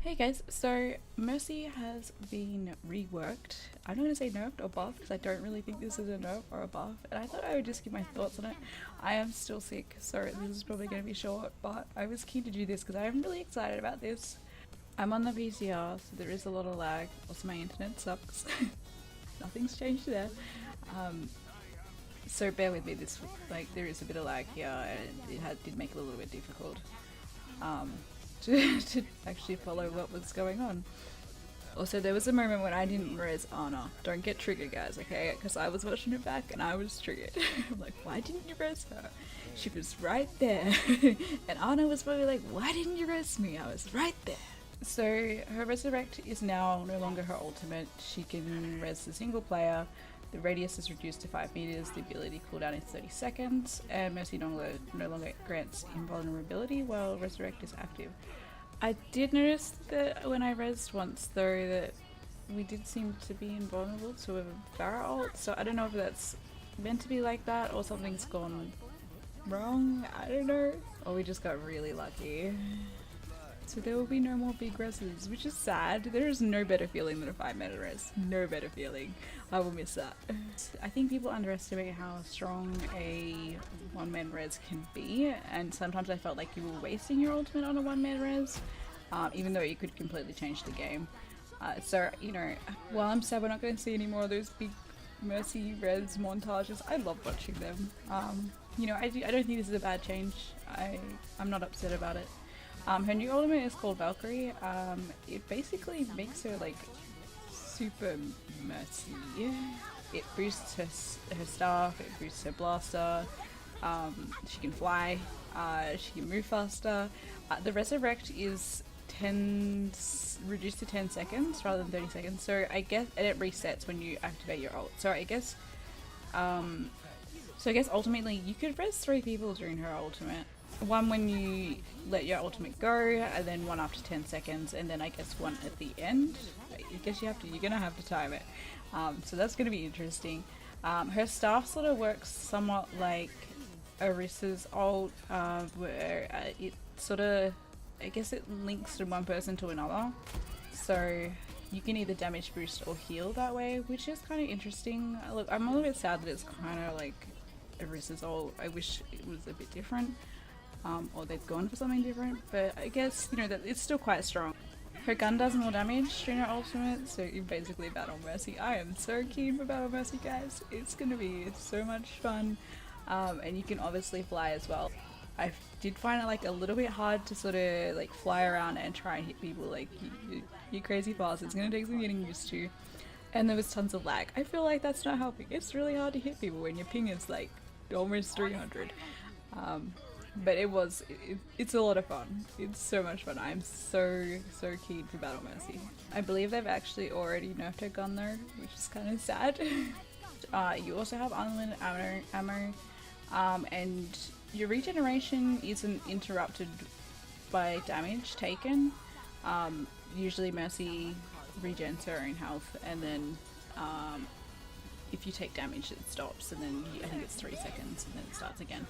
Hey guys, so Mercy has been reworked. I'm not going to say nerfed or buffed because I don't really think this is a nerf or a buff, and I thought I would just give my thoughts on it. I am still sick, so this is probably going to be short, but I was keen to do this because I'm really excited about this. I'm on the PTR, so there is a lot of lag. Also, my internet sucks. Nothing's changed there. Um, so bear with me. There is a bit of lag here, and did make it a little bit difficult. To actually follow what was going on. Also, there was a moment when I didn't res Anna. Don't get triggered, guys, okay? Because I was watching it back and I was triggered. I'm like, why didn't you res her? She was right there. And Anna was probably like, why didn't you res me? I was right there. So her resurrect is now no longer her ultimate. She can res the single player. The radius is reduced to 5 meters, the ability cooldown is 30 seconds, and Mercy no longer grants invulnerability while Resurrect is active. I did notice that when I resed once though that we did seem to be invulnerable to a Pharah ult, so I don't know if that's meant to be like that or something's gone wrong, I don't know. Or we just got really lucky. So there will be no more big reses, which is sad. There is no better feeling than a 5-minute res. No better feeling. I will miss that. I think people underestimate how strong a 1-man res can be, and sometimes I felt like you were wasting your ultimate on a 1-man res, even though you could completely change the game. So, you know, while I'm sad we're not going to see any more of those big Mercy res montages, I love watching them. You know, I don't think this is a bad change. I'm not upset about it. Her new ultimate is called Valkyrie. It basically makes her like super Mercy. It boosts her staff, it boosts her blaster, she can fly, she can move faster. The resurrect is reduced to 10 seconds rather than 30 seconds, so I guess, and it resets when you activate your ult. So I guess ultimately you could res 3 people during her ultimate. One when you let your ultimate go, and then one after 10 seconds, and then I guess one at the end. I guess you're gonna have to time it. So that's gonna be interesting. Her staff sort of works somewhat like Orisa's ult, where it sort of, I guess it links from one person to another. So you can either damage boost or heal that way, which is kind of interesting. Look, I'm a little bit sad that it's kind of like Orisa's ult. I wish it was a bit different. Or they've gone for something different, but I guess, you know, that it's still quite strong. Her gun does more damage during her ultimate, so you basically Battle Mercy. I am so keen for Battle Mercy, guys. It's gonna be so much fun, and you can obviously fly as well. I did find it like a little bit hard to sort of like fly around and try and hit people like you crazy fast. It's gonna take some getting used to, and there was tons of lag. I feel like that's not helping. It's really hard to hit people when your ping is like almost 300. But it's a lot of fun. It's so much fun. I'm so keen for Battle Mercy. I believe they've actually already nerfed her gun though, which is kind of sad. You also have unlimited ammo, and your regeneration isn't interrupted by damage taken. Usually Mercy regens her own health, and then if you take damage it stops, and then I think it's 3 seconds and then it starts again.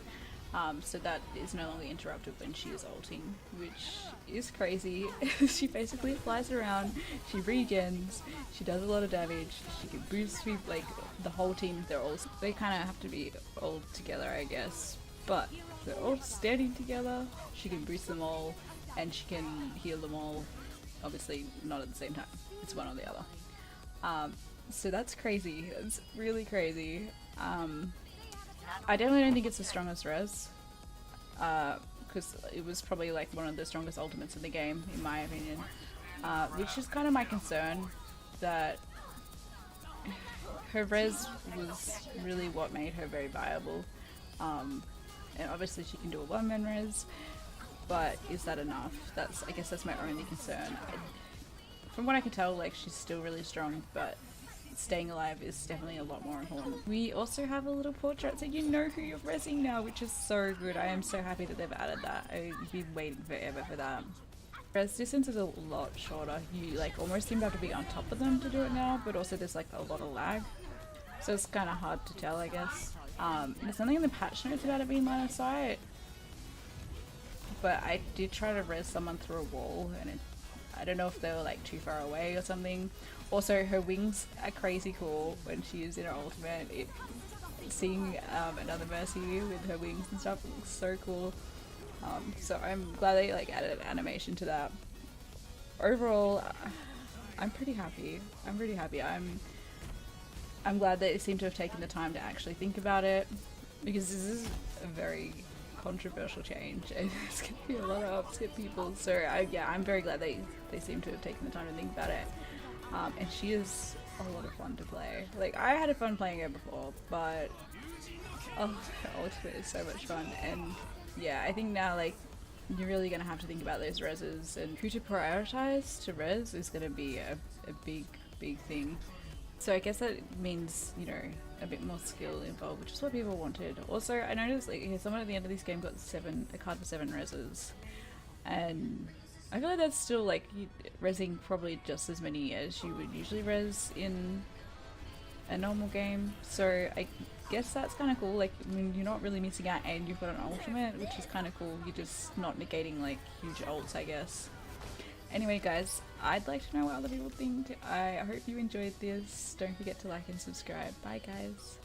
So that is no longer interrupted when she is ulting, which is crazy. She basically flies around, she regens, she does a lot of damage, she can boost people, like the whole team, they kind of have to be all together I guess, but they're all standing together, she can boost them all, and she can heal them all, obviously not at the same time, it's one or the other. So that's crazy, it's really crazy. I definitely don't think it's the strongest res, because it was probably like one of the strongest ultimates in the game, in my opinion, which is kind of my concern, that her res was really what made her very viable, and obviously she can do a 1-man res, but is that enough? I guess that's my only concern. From what I can tell, like, she's still really strong, but staying alive is definitely a lot more important. We also have a little portrait so you know who you're resing now, which is so good. I am so happy that they've added that. I've been waiting forever for that. Res distance is a lot shorter. You like almost seem to have to be on top of them to do it now, but also there's like a lot of lag. So it's kind of hard to tell, I guess. There's something in the patch notes about it being line of sight, but I did try to res someone through a wall and I don't know if they were like too far away or something. Also, her wings are crazy cool when she is in her ultimate. Seeing another Mercy with her wings and stuff looks so cool. So I'm glad they like added animation to that. Overall, I'm pretty happy. I'm glad that they seem to have taken the time to actually think about it, because this is a very controversial change and there's gonna be a lot of upset people. So I'm very glad they seem to have taken the time to think about it. And she is a lot of fun to play. Like, I had fun playing her before, but her ultimate is so much fun. And yeah, I think now like you're really gonna have to think about those reses, and who to prioritize to res is gonna be a big thing. So I guess that means, you know, a bit more skill involved, which is what people wanted. Also, I noticed like someone at the end of this game got a card for 7 reses, and I feel like that's still like resing probably just as many as you would usually res in a normal game. So I guess that's kind of cool. Like, I mean, you're not really missing out, and you've got an ultimate, which is kind of cool. You're just not negating like huge ults, I guess. Anyway guys, I'd like to know what other people think. I hope you enjoyed this. Don't forget to like and subscribe. Bye guys.